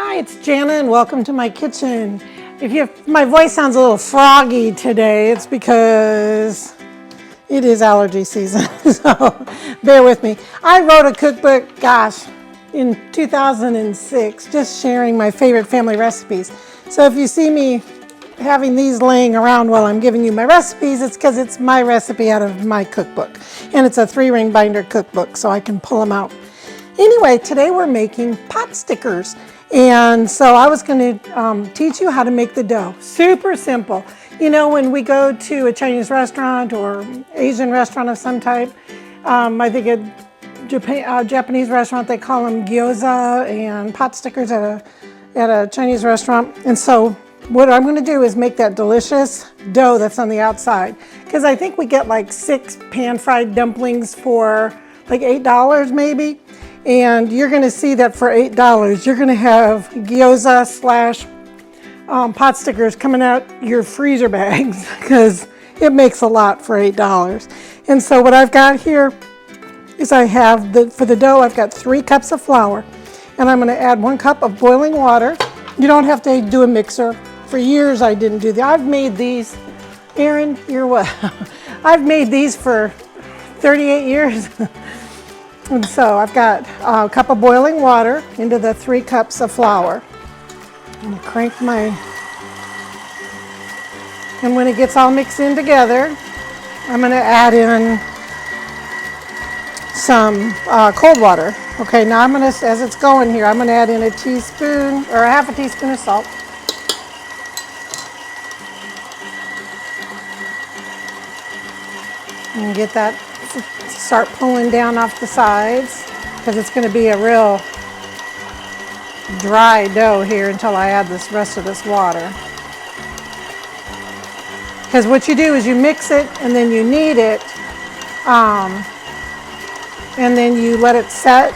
Hi, it's Jana and welcome to my kitchen. If my voice sounds a little froggy today, it's because it is allergy season, so bear with me. I wrote a cookbook, in 2006, just sharing my favorite family recipes. So if you see me having these laying around while I'm giving you my recipes, it's because it's my recipe out of my cookbook. And it's a 3-ring binder cookbook, so I can pull them out. Anyway, today we're making pot stickers. And so I was going to teach you how to make the dough. Super simple. You know, when we go to a Chinese restaurant or Asian restaurant of some type, I think a Japanese restaurant, they call them gyoza, and pot stickers at a Chinese restaurant. And so what I'm going to do is make that delicious dough that's on the outside. Because I think we get like 6 pan-fried dumplings for like $8 maybe. And you're going to see that for $8, you're going to have gyoza slash pot stickers coming out your freezer bags because it makes a lot for $8. And so what I've got here is I have, for the dough, I've got 3 cups of flour. And I'm going to add 1 cup of boiling water. You don't have to do a mixer. For years I didn't do that. I've made these, Erin, you're what? I've made these for 38 years. And so I've got a cup of boiling water into the 3 cups of flour. I'm going to crank and when it gets all mixed in together, I'm going to add in some cold water. Okay, now I'm going to, as it's going here, I'm going to add in a teaspoon or a half a teaspoon of salt. And get that, start pulling down off the sides because it's going to be a real dry dough here until I add this rest of this water. Because what you do is you mix it and then you knead it and then you let it set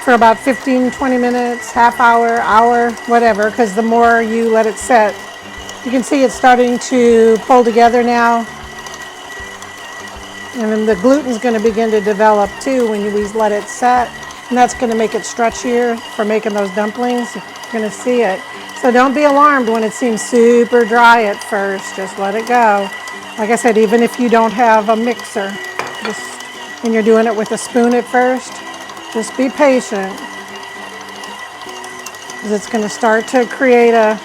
for about 15-20 minutes, half hour, whatever, because the more you let it set, you can see it's starting to pull together now. And then the gluten's going to begin to develop too when we let it set. And that's going to make it stretchier for making those dumplings. You're going to see it. So don't be alarmed when it seems super dry at first. Just let it go. Like I said, even if you don't have a mixer, and you're doing it with a spoon at first, just be patient. Because it's going to start to create a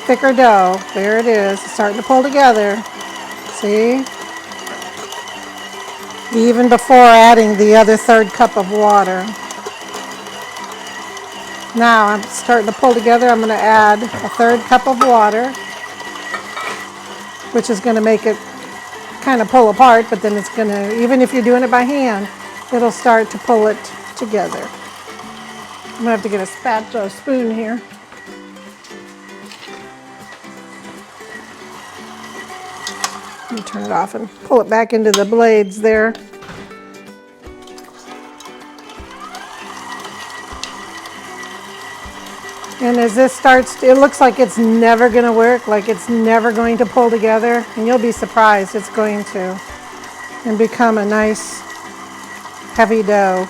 thicker dough. There it is. It's starting to pull together. See? Even before adding the other 3rd cup of water. Now I'm starting to pull together. I'm going to add a 3rd cup of water, which is going to make it kind of pull apart, but then it's going to, even if you're doing it by hand, it'll start to pull it together. I'm going to have to get a spatula, spoon here. Let me turn it off and pull it back into the blades there. And as this starts, it looks like it's never going to work, like it's never going to pull together. And you'll be surprised it's going to. And become a nice, heavy dough.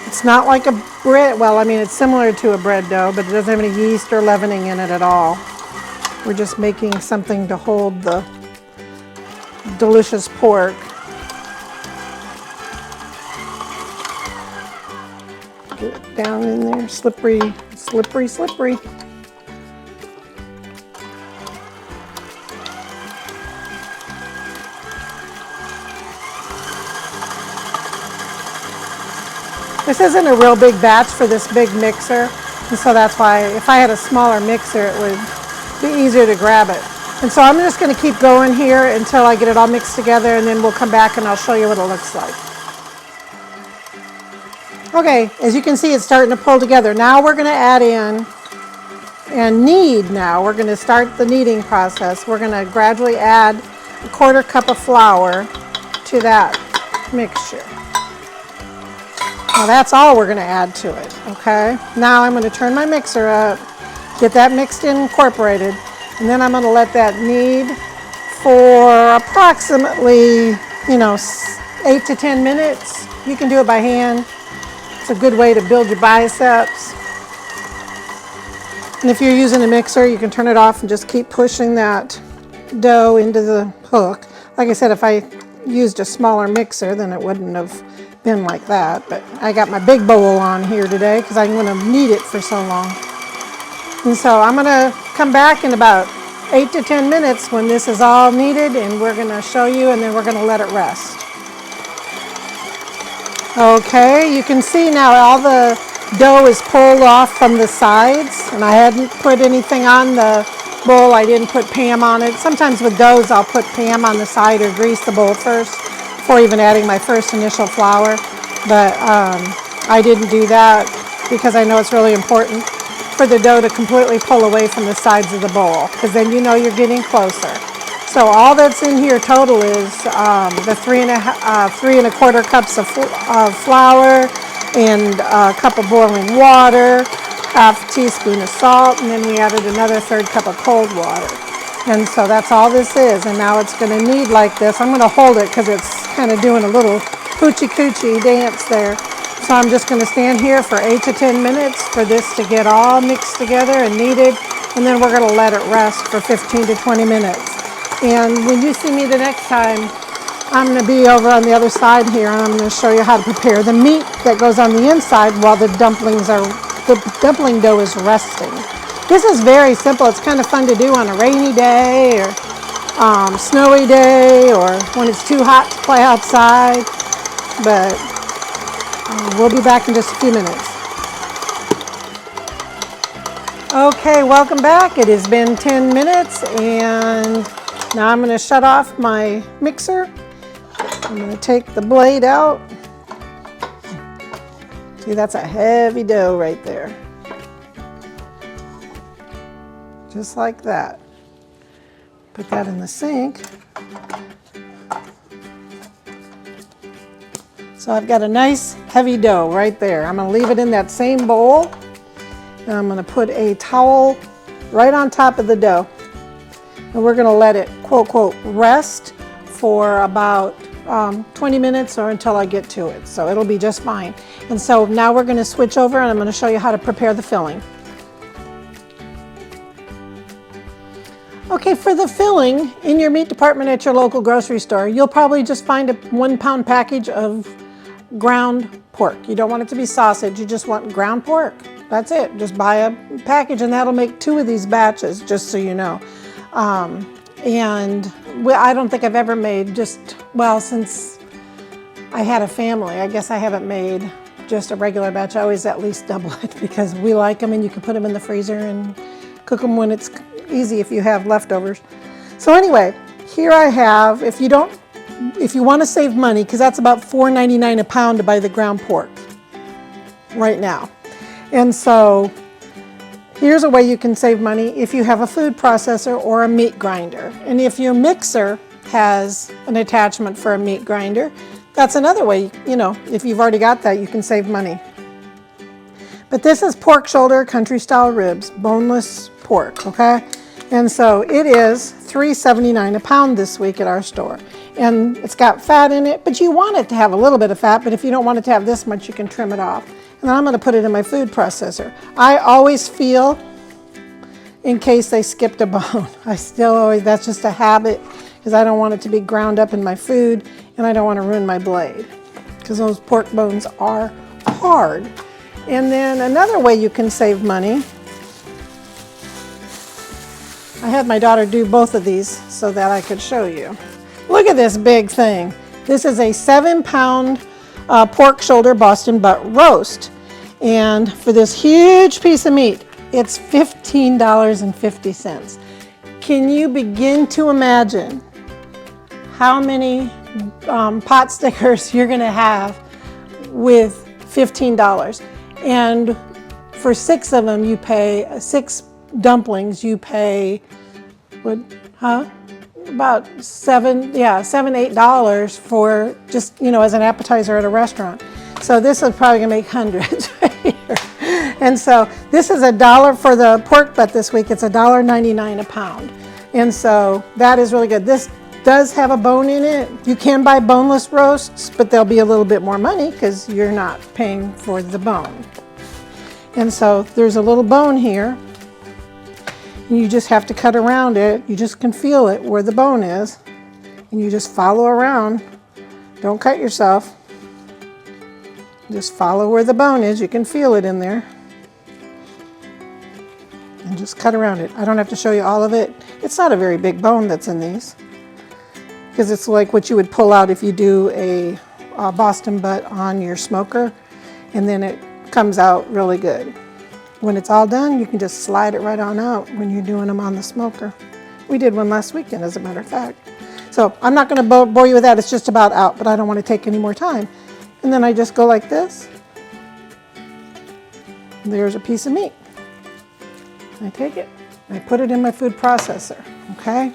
It's not like a bread, well, I mean, it's similar to a bread dough, but it doesn't have any yeast or leavening in it at all. We're just making something to hold the delicious pork. Get it down in there, slippery, slippery, slippery. This isn't a real big batch for this big mixer, and so that's why if I had a smaller mixer, it would be easier to grab it. And so I'm just going to keep going here until I get it all mixed together, and then we'll come back and I'll show you what it looks like. Okay, as you can see, it's starting to pull together. Now we're going to add in and knead now. We're going to start the kneading process. We're going to gradually add a 1/4 cup of flour to that mixture. Now that's all we're going to add to it, okay? Now I'm going to turn my mixer up, get that mixed in, incorporated, and then I'm going to let that knead for approximately, 8 to 10 minutes. You can do it by hand. It's a good way to build your biceps. And if you're using a mixer, you can turn it off and just keep pushing that dough into the hook. Like I said, if I used a smaller mixer, then it wouldn't have been like that. But I got my big bowl on here today because I'm going to knead it for so long. And so I'm going to come back in about 8 to 10 minutes when this is all kneaded, and we're going to show you, and then we're going to let it rest. Okay, you can see now all the dough is pulled off from the sides, and I hadn't put anything on the bowl. I didn't put Pam on it. Sometimes with doughs I'll put Pam on the side or grease the bowl first before even adding my first initial flour, but I didn't do that because I know it's really important for the dough to completely pull away from the sides of the bowl, because then you know you're getting closer. So all that's in here total is the 3 1/4 cups of flour and a cup of boiling water, half teaspoon of salt, and then we added another 1/3 cup of cold water. And so that's all this is. And now it's going to knead like this. I'm going to hold it because it's kind of doing a little hoochie coochie dance there. So I'm just going to stand here for 8 to 10 minutes for this to get all mixed together and kneaded, and then we're going to let it rest for 15 to 20 minutes. And when you see me the next time, I'm going to be over on the other side here, and I'm going to show you how to prepare the meat that goes on the inside while the dumpling dough is resting. This is very simple. It's kind of fun to do on a rainy day or snowy day, or when it's too hot to play outside. But we'll be back in just a few minutes. Okay, welcome back. It has been 10 minutes, and now I'm going to shut off my mixer. I'm going to take the blade out. See, that's a heavy dough right there. Just like that. Put that in the sink. So I've got a nice heavy dough right there. I'm going to leave it in that same bowl, and I'm going to put a towel right on top of the dough. And we're going to let it, quote, quote, rest for about 20 minutes or until I get to it. So it'll be just fine. And so now we're going to switch over, and I'm going to show you how to prepare the filling. Okay, for the filling, in your meat department at your local grocery store, you'll probably just find a 1-pound package of ground pork. You don't want it to be sausage, you just want ground pork. That's it. Just buy a package, and that'll make 2 of these batches, just so you know. And I don't think I've ever made since I had a family, I guess I haven't made just a regular batch. I always at least double it because we like them, and you can put them in the freezer and cook them when it's easy if you have leftovers. So anyway, here I have, if you want to save money, because that's about $4.99 a pound to buy the ground pork right now. And so here's a way you can save money if you have a food processor or a meat grinder. And if your mixer has an attachment for a meat grinder, that's another way, if you've already got that, you can save money. But this is pork shoulder country style ribs, boneless pork, okay? And so it is $3.79 a pound this week at our store. And it's got fat in it, but you want it to have a little bit of fat, but if you don't want it to have this much, you can trim it off. And then I'm going to put it in my food processor. I always feel in case they skipped a bone. That's just a habit, because I don't want it to be ground up in my food, and I don't want to ruin my blade, because those pork bones are hard. And then another way you can save money, I had my daughter do both of these so that I could show you. Look at this big thing. This is a 7-pound pork shoulder Boston butt roast. And for this huge piece of meat, it's $15.50. Can you begin to imagine how many pot stickers you're going to have with $15? And for 6 of them, you pay 6 dumplings, you pay about $7-8 for just, as an appetizer at a restaurant. So this is probably gonna make hundreds right here. And so this is $1 for the pork butt this week. It's $1.99 a pound. And so that is really good. The does have a bone in it. You can buy boneless roasts, but they'll be a little bit more money because you're not paying for the bone. And so there's a little bone here. And you just have to cut around it. You just can feel it where the bone is. And you just follow around. Don't cut yourself. Just follow where the bone is. You can feel it in there. And just cut around it. I don't have to show you all of it. It's not a very big bone that's in these, because it's like what you would pull out if you do a Boston butt on your smoker, and then it comes out really good. When it's all done, you can just slide it right on out when you're doing them on the smoker. We did one last weekend, as a matter of fact. So I'm not going to bore you with that. It's just about out, but I don't want to take any more time. And then I just go like this. There's a piece of meat. I take it, I put it in my food processor, okay?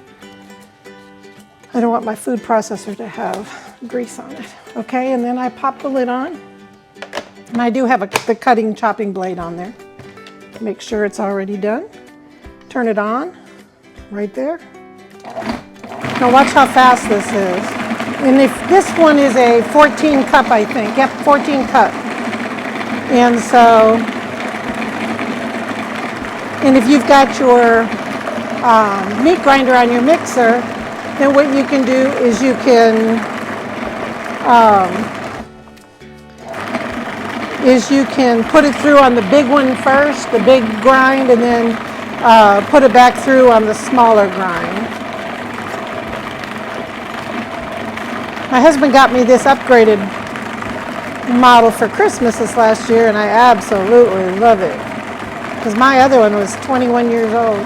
I don't want my food processor to have grease on it, okay? And then I pop the lid on, and I do have the cutting, chopping blade on there. Make sure it's already done. Turn it on, right there. Now watch how fast this is. And if this one is a 14 cup, I think. Yep, 14 cup. And so, and if you've got your meat grinder on your mixer, then what you can do is you can put it through on the big one first, the big grind, and then put it back through on the smaller grind. My husband got me this upgraded model for Christmas this last year, and I absolutely love it. Because my other one was 21 years old,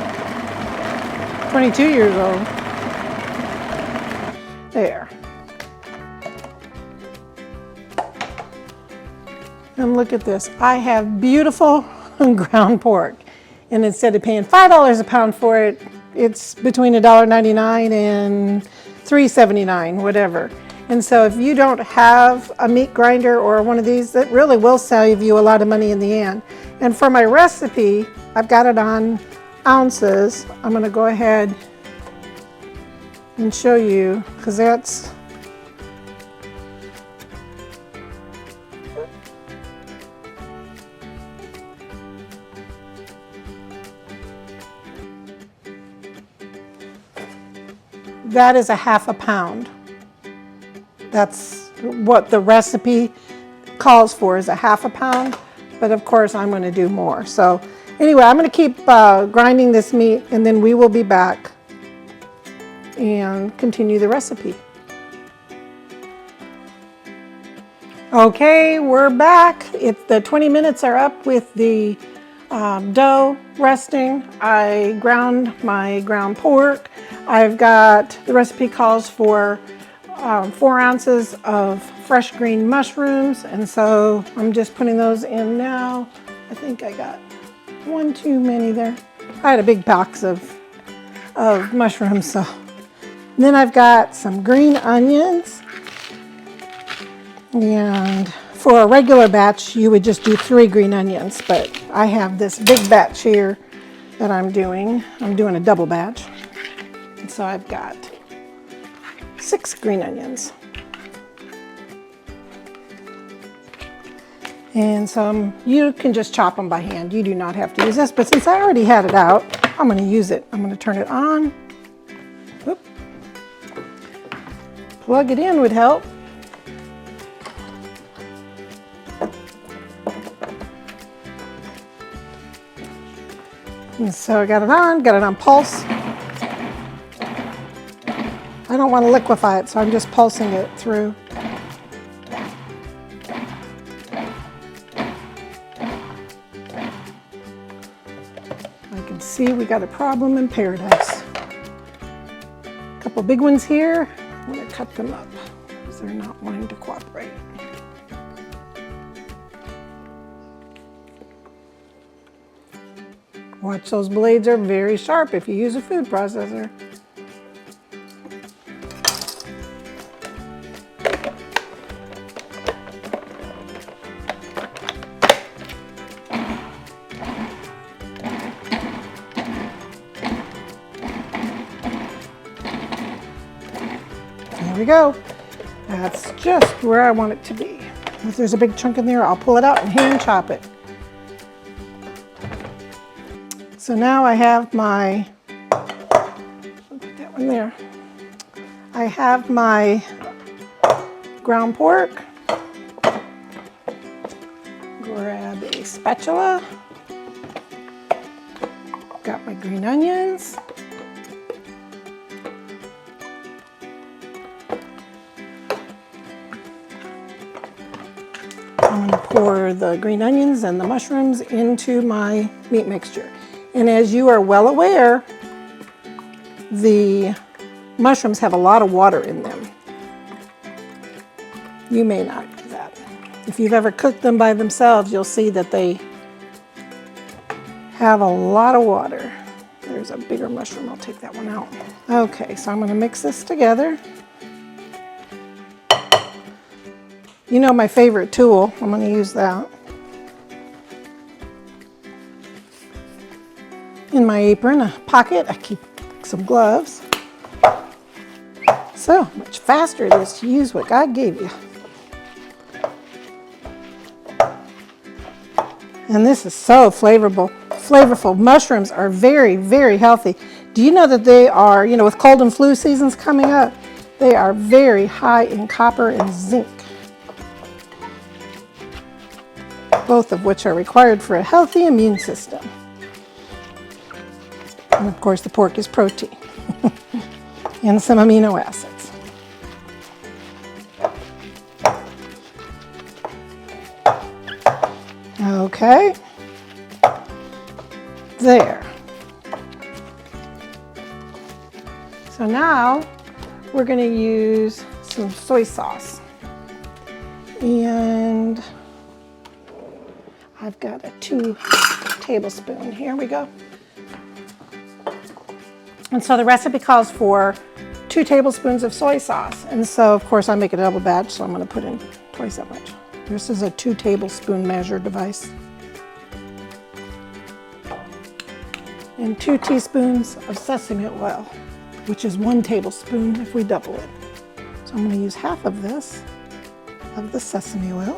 22 years old. There. And look at this. I have beautiful ground pork. And instead of paying $5 a pound for it, it's between $1.99 and $3.79, whatever. And so if you don't have a meat grinder or one of these, that really will save you a lot of money in the end. And for my recipe, I've got it on ounces. I'm going to go ahead and show you, because that's a half a pound. That's what the recipe calls for, is a half a pound, but of course I'm going to do more. So anyway, I'm going to keep grinding this meat, and then we will be back and continue the recipe. Okay, we're back. The 20 minutes are up with the dough resting. I ground my ground pork. I've got, the recipe calls for 4 ounces of fresh green mushrooms, and so I'm just putting those in now. I think I got one too many there. I had a big box of mushrooms, so. And then I've got some green onions, and for a regular batch you would just do 3 green onions, but I have this big batch here that I'm doing. I'm doing a double batch, and so I've got 6 green onions. And so you can just chop them by hand. You do not have to use this, but since I already had it out, I'm going to use it. I'm going to turn it on. Oop. Plug it in would help. And so I got it on pulse. I don't want to liquefy it, so I'm just pulsing it through. I can see we got a problem in paradise. A couple big ones here. I'm going to cut them up because they're not wanting to cooperate. Watch, those blades are very sharp if you use a food processor. we go. That's just where I want it to be. If there's a big chunk in there, I'll pull it out and hand chop it. So now I have my, put that one there. I have my ground pork. Grab a spatula. Got my green onions. I'm going to pour the green onions and the mushrooms into my meat mixture. And as you are well aware, the mushrooms have a lot of water in them. You may not know that. If you've ever cooked them by themselves, you'll see that they have a lot of water. There's a bigger mushroom, I'll take that one out. Okay, so I'm going to mix this together. You know my favorite tool, I'm going to use that. In my apron, a pocket, I keep some gloves. So much faster it is to use what God gave you. And this is so flavorful. Mushrooms are very, very healthy. Do you know that they are, you know, with cold and flu seasons coming up, they are very high in copper and zinc, both of which are required for a healthy immune system. And of course, the pork is protein and some amino acids. Okay, there. So now we're going to use some soy sauce. And I've got a 2 tablespoon. Here we go. And so the recipe calls for 2 tablespoons of soy sauce. And so, of course, I make a double batch, so I'm going to put in twice that much. This is a 2 tablespoon measure device. And 2 teaspoons of sesame oil, which is 1 tablespoon if we double it. So I'm going to use half of this, of the sesame oil.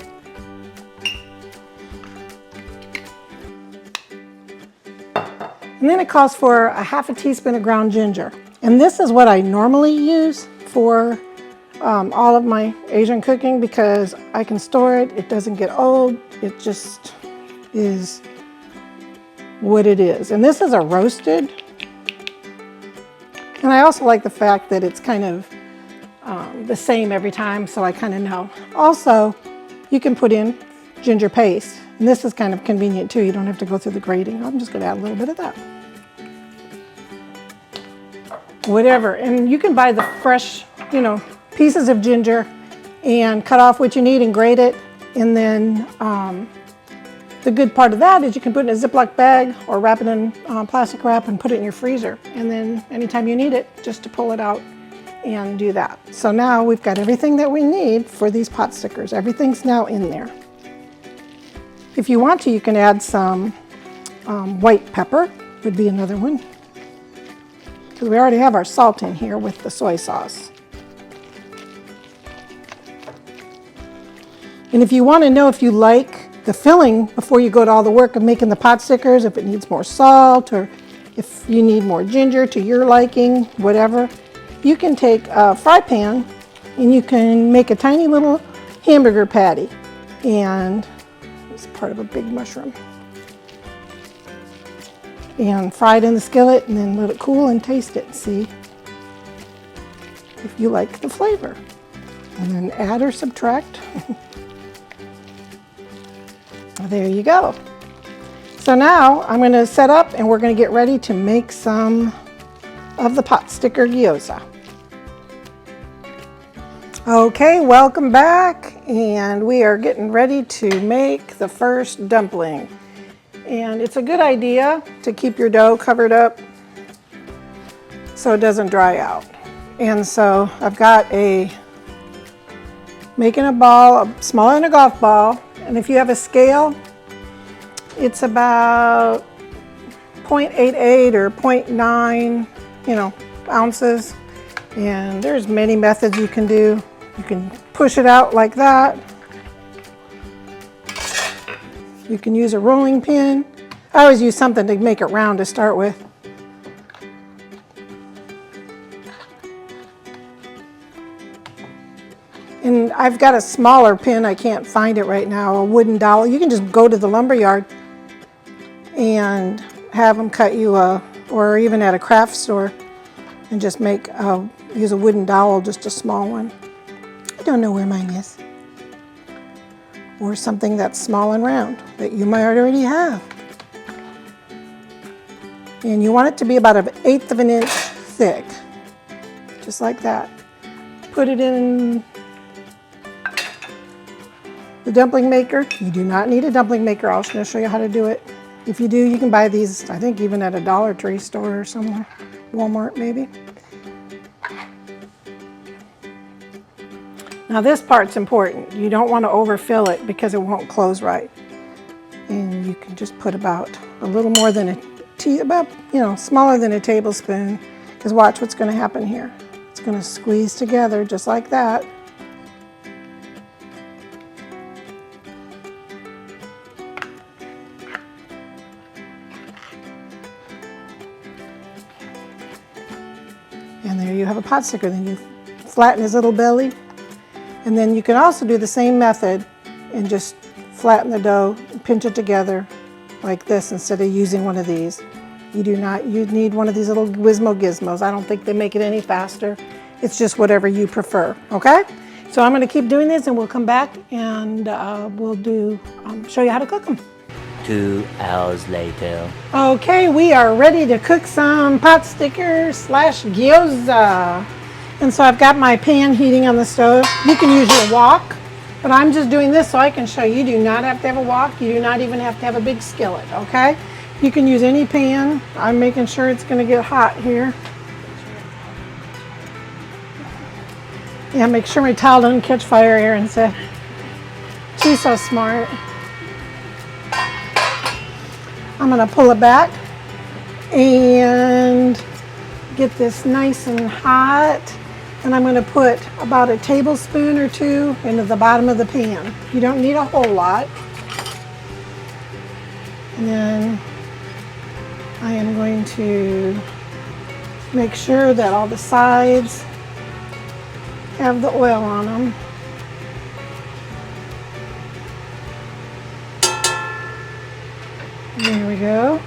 And then it calls for a half a teaspoon of ground ginger. And this is what I normally use for all of my Asian cooking because I can store it, it doesn't get old, it just is what it is. And this is a roasted. And I also like the fact that it's kind of the same every time, so I kind of know. Also, you can put in ginger paste. And this is kind of convenient too, you don't have to go through the grating. I'm just going to add a little bit of that. Whatever, and you can buy the fresh, you know, pieces of ginger and cut off what you need and grate it. And then the good part of that is you can put it in a Ziploc bag or wrap it in plastic wrap and put it in your freezer. And then anytime you need it, just to pull it out and do that. So now we've got everything that we need for these pot stickers. Everything's now in there. If you want to, you can add some white pepper, would be another one. Because we already have our salt in here with the soy sauce. And if you want to know if you like the filling before you go to all the work of making the pot stickers, if it needs more salt or if you need more ginger to your liking, whatever, you can take a fry pan and you can make a tiny little hamburger patty. And it's part of a big mushroom. And fry it in the skillet and then let it cool and taste it and see if you like the flavor. And then add or subtract. There you go. So now I'm going to set up and we're going to get ready to make some of the pot sticker gyoza. Okay, welcome back, and we are getting ready to make the first dumpling. And it's a good idea to keep your dough covered up so it doesn't dry out. And so I've got making a ball, smaller than a golf ball. And if you have a scale, it's about 0.88 or 0.9, ounces. And there's many methods you can do. You can push it out like that. You can use a rolling pin. I always use something to make it round to start with. And I've got a smaller pin, I can't find it right now, a wooden dowel. You can just go to the lumber yard and have them cut you or even at a craft store, and just use a wooden dowel, just a small one. I don't know where mine is. Or something that's small and round that you might already have. And you want it to be about 1/8 of an inch thick, just like that. Put it in the dumpling maker. You do not need a dumpling maker. I'll just show you how to do it. If you do, you can buy these, I think, even at a Dollar Tree store or somewhere, Walmart maybe. Now this part's important. You don't want to overfill it because it won't close right. And you can just put about a little more than smaller than a tablespoon, because watch what's going to happen here. It's going to squeeze together just like that. And there you have a pot sticker. Then you flatten his little belly. And then you can also do the same method and just flatten the dough, pinch it together like this instead of using one of these. You need one of these little gizmos. I don't think they make it any faster. It's just whatever you prefer, okay? So I'm gonna keep doing this and we'll come back and we'll show you how to cook them. 2 hours later. Okay, we are ready to cook some Potstickers / Gyoza. And so I've got my pan heating on the stove. You can use your wok, but I'm just doing this so I can show you. You do not have to have a wok. You do not even have to have a big skillet, okay? You can use any pan. I'm making sure it's gonna get hot here. Yeah, make sure my towel doesn't catch fire, Erin said. She's so smart. I'm gonna pull it back and get this nice and hot. And I'm gonna put about a tablespoon or 2 into the bottom of the pan. You don't need a whole lot. And then I am going to make sure that all the sides have the oil on them. There we go.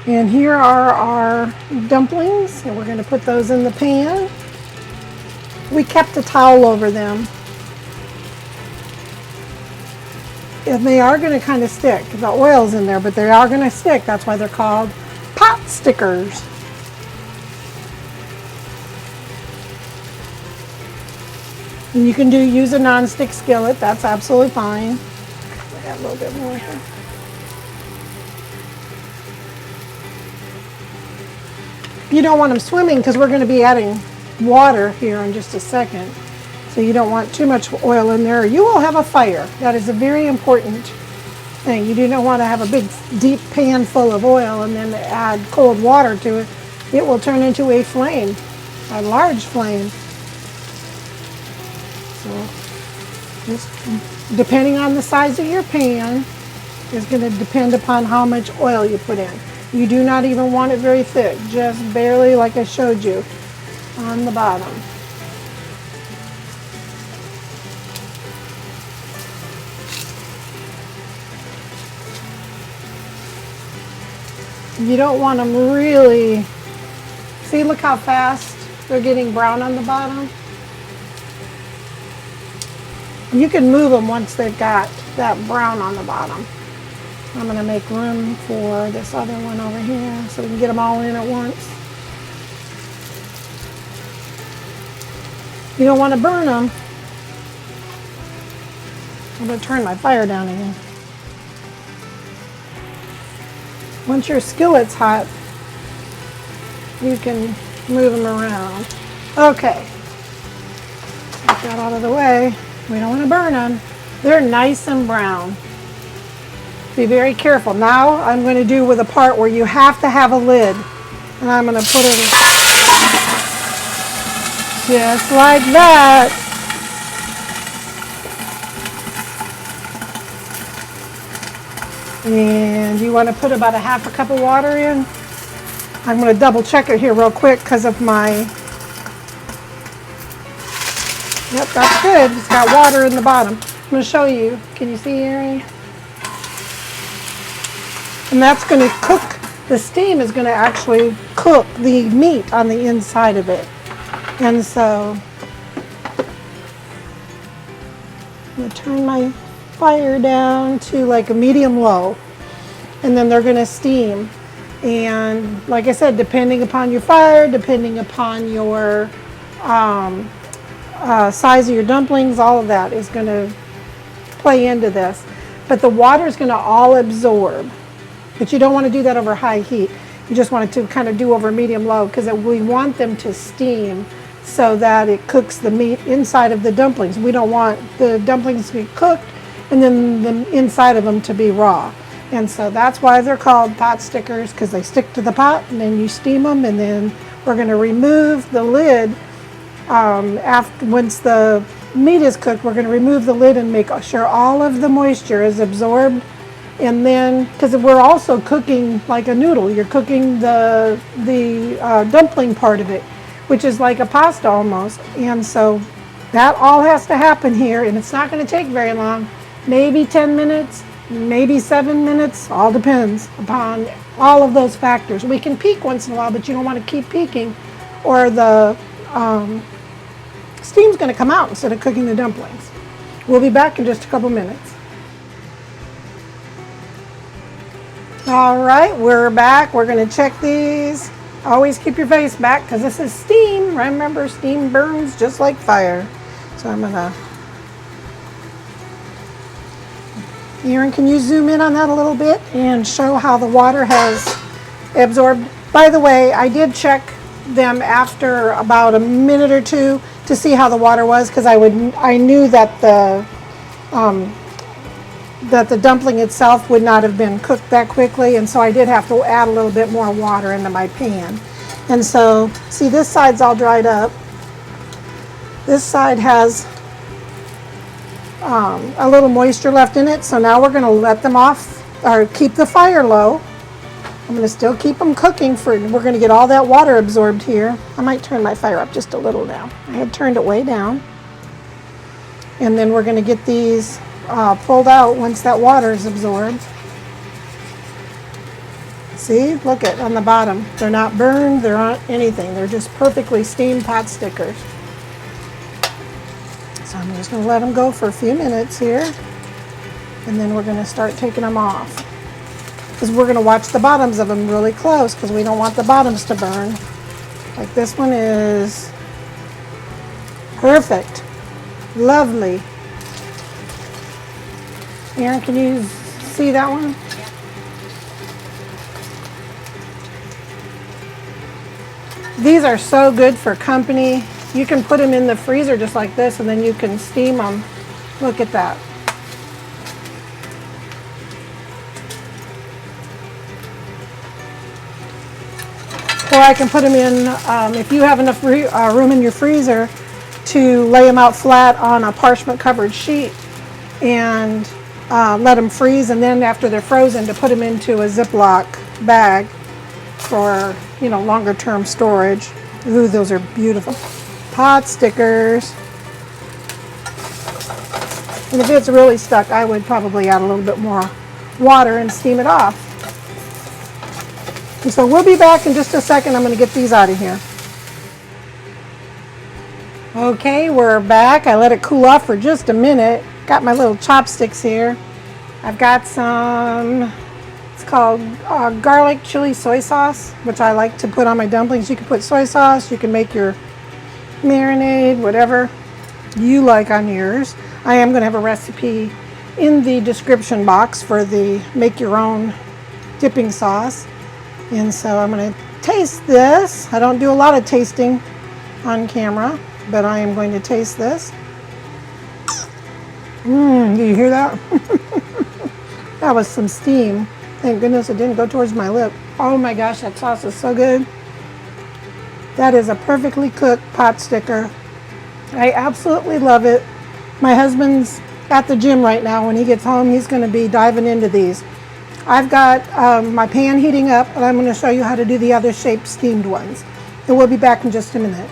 And here are our dumplings, and we're going to put those in the pan. We kept a towel over them. And they are going to kind of stick. The oil's in there, but they are going to stick. That's why they're called Potstickers. And you can use a non-stick skillet. That's absolutely fine. Add a little bit more here. You don't want them swimming because we're going to be adding water here in just a second. So you don't want too much oil in there, or you will have a fire. That is a very important thing. You do not want to have a big deep pan full of oil and then add cold water to it. It will turn into a flame, a large flame. So just depending on the size of your pan is going to depend upon how much oil you put in. You do not even want it very thick, just barely, like I showed you on the bottom. You don't want them really, see, look how fast they're getting brown on the bottom. You can move them once they've got that brown on the bottom. I'm going to make room for this other one over here so we can get them all in at once. You don't want to burn them. I'm going to turn my fire down again. Once your skillet's hot, you can move them around. Okay, get that out of the way. We don't want to burn them. They're nice and brown. Be very careful. Now I'm going to do with a part where you have to have a lid. And I'm going to put it Just like that. And you want to put about a half a cup of water in. I'm going to double check it here real quick because of my, yep, that's good. It's got water in the bottom. I'm going to show you. Can you see, Erin? And that's going to cook, the steam is going to actually cook the meat on the inside of it. And so, I'm going to turn my fire down to like a medium low. And then they're going to steam. And like I said, depending upon your fire, depending upon your size of your dumplings, all of that is going to play into this. But the water is going to all absorb. But you don't want to do that over high heat. You just want it to kind of do over medium low because we want them to steam so that it cooks the meat inside of the dumplings. We don't want the dumplings to be cooked and then the inside of them to be raw. And so that's why they're called pot stickers, because they stick to the pot and then you steam them, and then we're going to remove the lid once the meat is cooked. We're going to remove the lid and make sure all of the moisture is absorbed. And then, because we're also cooking like a noodle, you're cooking the dumpling part of it, which is like a pasta almost. And so that all has to happen here, and it's not going to take very long, maybe 10 minutes. Maybe 7 minutes, all depends upon all of those factors. We can peek once in a while, but you don't want to keep peeking, or the steam's going to come out instead of cooking the dumplings. We'll be back in just a couple minutes. All right, we're back. We're going to check these. Always keep your face back because this is steam. Remember, steam burns just like fire. So I'm going to... Erin, can you zoom in on that a little bit and show how the water has absorbed? By the way, I did check them after about a minute or two to see how the water was, because I knew that the dumpling itself would not have been cooked that quickly, and so I did have to add a little bit more water into my pan. And so, see, this side's all dried up. This side has a little moisture left in it, so now we're going to let them off, or keep the fire low. I'm going to still keep them cooking we're going to get all that water absorbed here. I might turn my fire up just a little now. I had turned it way down. And then we're going to get these pulled out once that water is absorbed. See, look at on the bottom. They're not burned, they're not anything. They're just perfectly steamed pot stickers. So I'm just going to let them go for a few minutes here, and then we're going to start taking them off. Because we're going to watch the bottoms of them really close, because we don't want the bottoms to burn. Like this one is perfect. Lovely. Erin, can you see that one? These are so good for company. You can put them in the freezer just like this, and then you can steam them. Look at that. Or I can put them in, if you have enough room in your freezer, to lay them out flat on a parchment covered sheet and let them freeze, and then after they're frozen, to put them into a Ziploc bag for, you know, longer term storage. Ooh, those are beautiful. Pot stickers. And if it's really stuck, I would probably add a little bit more water and steam it off. And so we'll be back in just a second. I'm going to get these out of here. Okay, we're back. I let it cool off for just a minute. Got my little chopsticks here. I've got some, it's called garlic chili soy sauce, which I like to put on my dumplings. You can put soy sauce, you can make your marinade, whatever you like on yours. I am going to have a recipe in the description box for the make your own dipping sauce. And so I'm going to taste this. I don't do a lot of tasting on camera, but I am going to taste this. Do you hear that? That was some steam. Thank goodness it didn't go towards my lip. Oh my gosh, that sauce is so good. That is a perfectly cooked pot sticker. I absolutely love it. My husband's at the gym right now. When he gets home, he's going to be diving into these. I've got my pan heating up, and I'm going to show you how to do the other shaped steamed ones. And we'll be back in just a minute.